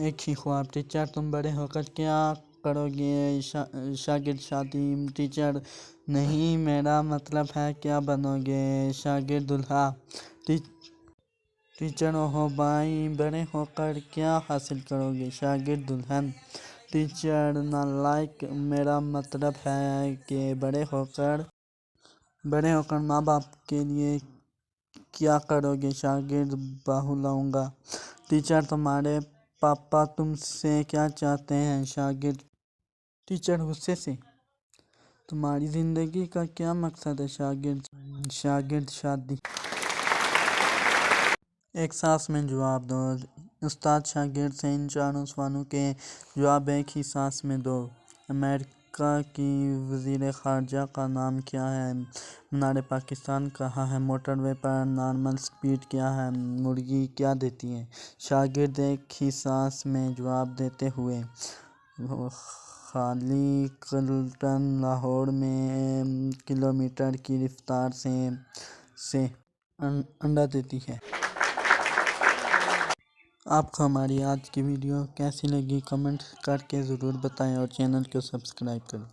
ایک ہی خواب ٹیچر تم بڑے ہو کر کیا کرو گے؟ شاگرد شادی ٹیچر نہیں، میرا مطلب ہے کیا بنو گے؟ شاگرد دولہا ٹیچر اوہو بھائی، بڑے ہو کر کیا حاصل کرو گے؟ شاگرد دلہن ٹیچر نالائق، میرا مطلب ہے کہ بڑے ہو کر ماں باپ کے لیے کیا کرو گے؟ شاگرد بہو لاؤں گا۔ ٹیچر تمہارے پاپا تم سے کیا چاہتے ہیں؟ شاگرد ٹیچر غصے سے۔ تمہاری زندگی کا کیا مقصد ہے؟ شاگرد شادی۔ ایک سانس میں جواب دو۔ استاد شاگرد سے ان چاروں سوالوں کے جواب ایک ہی سانس میں دو۔ امریکہ کی وزیر خارجہ کا نام کیا ہے؟ مینار پاکستان کہاں ہے؟ موٹر وے پر نارمل سپیڈ کیا ہے؟ مرغی کیا دیتی ہے؟ شاگرد ایک ہی سانس میں جواب دیتے ہوئے۔ ہلاری کلنٹن لاہور میں کلومیٹر کی رفتار سے انڈا دیتی ہے۔ آپ کو ہماری آج کی ویڈیو کیسی لگی کمنٹ کر کے ضرور بتائیں اور چینل کو سبسکرائب کریں۔